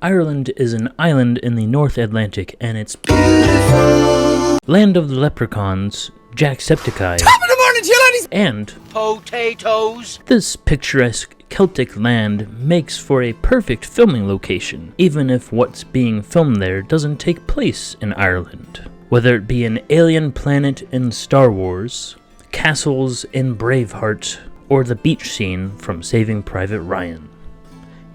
Ireland is an island in the North Atlantic, and it's beautiful. Land of the leprechauns, Jacksepticeye, Top of the morning to you, ladies! And potatoes. This picturesque Celtic land makes for a perfect filming location, even if what's being filmed there doesn't take place in Ireland. Whether it be an alien planet in Star Wars, castles in Braveheart, or the beach scene from Saving Private Ryan.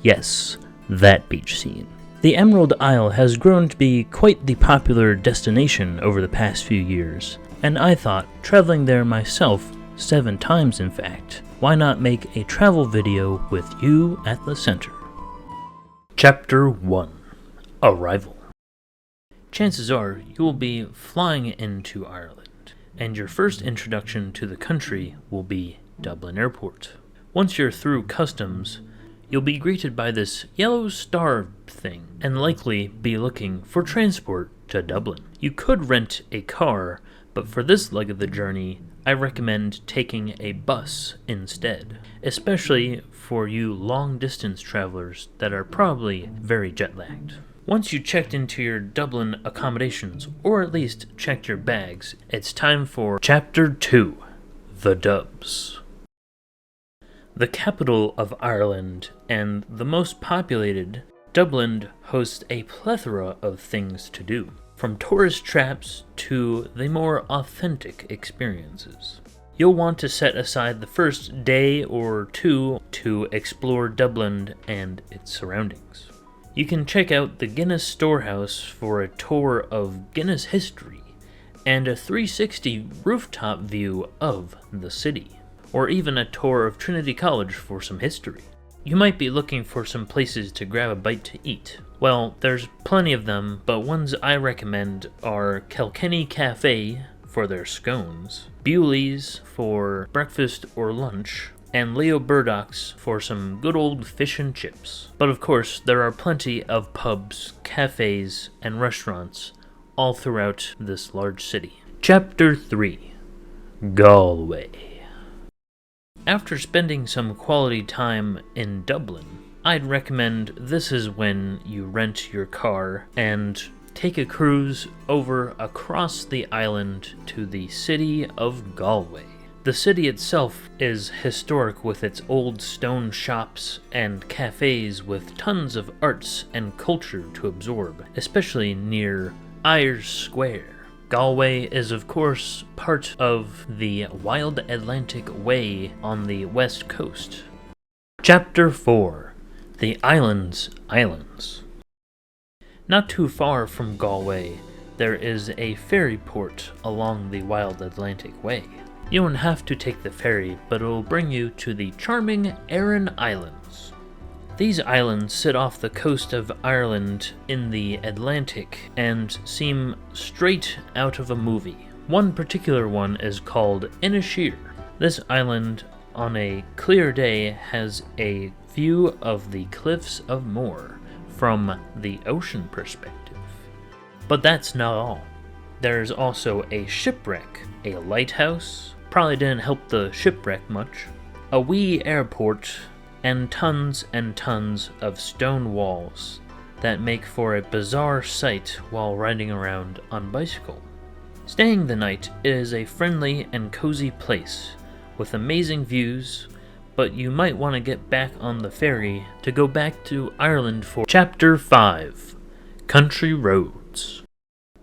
Yes, that beach scene. The Emerald Isle has grown to be quite the popular destination over the past few years, and I thought, traveling there myself, 7 times in fact, why not make a travel video with you at the center? Chapter 1. Arrival. Chances are you will be flying into Ireland, and your first introduction to the country will be Dublin Airport. Once you're through customs, you'll be greeted by this yellow star thing, and likely be looking for transport to Dublin. You could rent a car, but for this leg of the journey, I recommend taking a bus instead, especially for you long-distance travelers that are probably very jet-lagged. Once you checked into your Dublin accommodations, or at least checked your bags, it's time for Chapter 2, The Dubs. The capital of Ireland and the most populated, Dublin hosts a plethora of things to do, from tourist traps to the more authentic experiences. You'll want to set aside the first day or two to explore Dublin and its surroundings. You can check out the Guinness Storehouse for a tour of Guinness history and a 360 rooftop view of the city, or even a tour of Trinity College for some history. You might be looking for some places to grab a bite to eat. Well, there's plenty of them, but ones I recommend are Kilkenny Cafe for their scones, Bewley's for breakfast or lunch, and Leo Burdock's for some good old fish and chips. But of course, there are plenty of pubs, cafes, and restaurants all throughout this large city. Chapter 3. Galway. After spending some quality time in Dublin, I'd recommend this is when you rent your car and take a cruise over across the island to the city of Galway. The city itself is historic with its old stone shops and cafes with tons of arts and culture to absorb, especially near Ayers Square. Galway is of course part of the Wild Atlantic Way on the west coast. Chapter 4. The Islands. Not too far from Galway, there is a ferry port along the Wild Atlantic Way. You don't have to take the ferry, but it will bring you to the charming Aran Islands. These islands sit off the coast of Ireland in the Atlantic and seem straight out of a movie. One particular one is called Inisheer. This island on a clear day has a view of the Cliffs of Moher from the ocean perspective. But that's not all. There's also a shipwreck, a lighthouse, probably didn't help the shipwreck much, a wee airport, and tons of stone walls that make for a bizarre sight while riding around on bicycle. Staying the night is a friendly and cozy place with amazing views, but you might want to get back on the ferry to go back to Ireland for Chapter 5, Country Roads.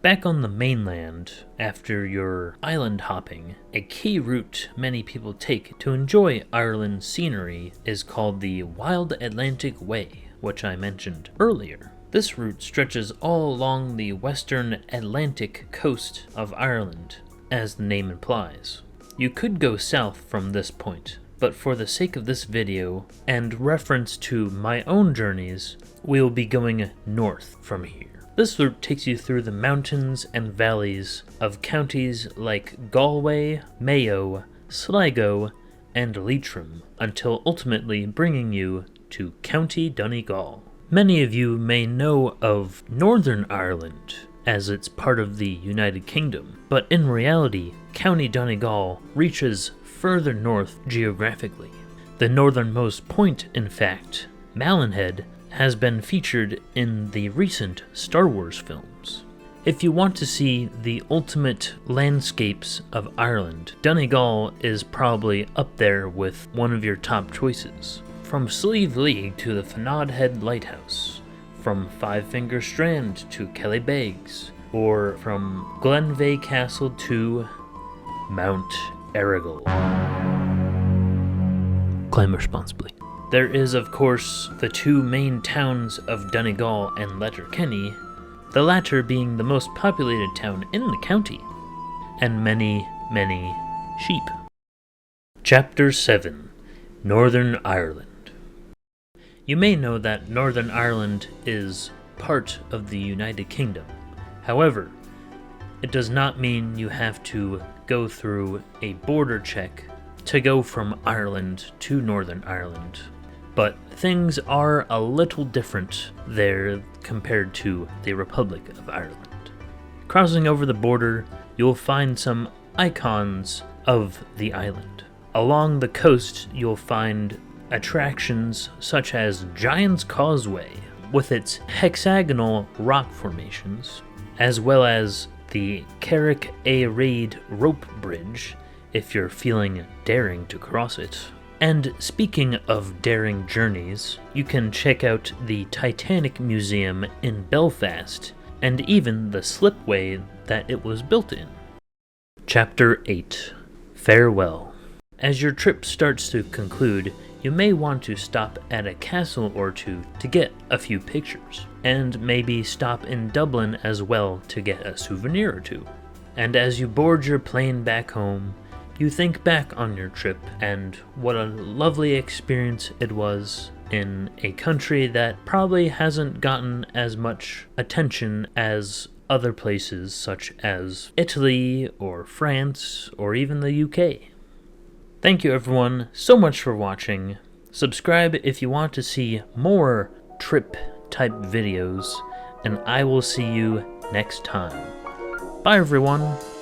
Back on the mainland, after your island hopping, a key route many people take to enjoy Ireland's scenery is called the Wild Atlantic Way, which I mentioned earlier. This route stretches all along the western Atlantic coast of Ireland, as the name implies. You could go south from this point, but for the sake of this video and reference to my own journeys, we will be going north from here. This route takes you through the mountains and valleys of counties like Galway, Mayo, Sligo, and Leitrim, until ultimately bringing you to County Donegal. Many of you may know of Northern Ireland, as it's part of the United Kingdom, but in reality, County Donegal reaches further north geographically. The northernmost point, in fact, Mallinhead, has been featured in the recent Star Wars films. If you want to see the ultimate landscapes of Ireland, Donegal is probably up there with one of your top choices. From Slieve League to the Fanad Head Lighthouse, from Five Finger Strand to Kellybegs, or from Glenveigh Castle to Mount Errigal. Climb responsibly. There is, of course, the two main towns of Donegal and Letterkenny, the latter being the most populated town in the county, and many, many sheep. Chapter 7: Northern Ireland. You may know that Northern Ireland is part of the United Kingdom. However, it does not mean you have to go through a border check to go from Ireland to Northern Ireland. But things are a little different there compared to the Republic of Ireland. Crossing over the border, you'll find some icons of the island. Along the coast, you'll find attractions such as Giant's Causeway, with its hexagonal rock formations, as well as the Carrick A. Raid rope bridge, if you're feeling daring to cross it. And speaking of daring journeys, you can check out the Titanic Museum in Belfast, and even the slipway that it was built in. Chapter 8: Farewell. As your trip starts to conclude, you may want to stop at a castle or two to get a few pictures, and maybe stop in Dublin as well to get a souvenir or two. And as you board your plane back home, you think back on your trip and what a lovely experience it was in a country that probably hasn't gotten as much attention as other places such as Italy or France or even the UK. Thank you everyone so much for watching. Subscribe if you want to see more trip type videos, and I will see you next time. Bye everyone!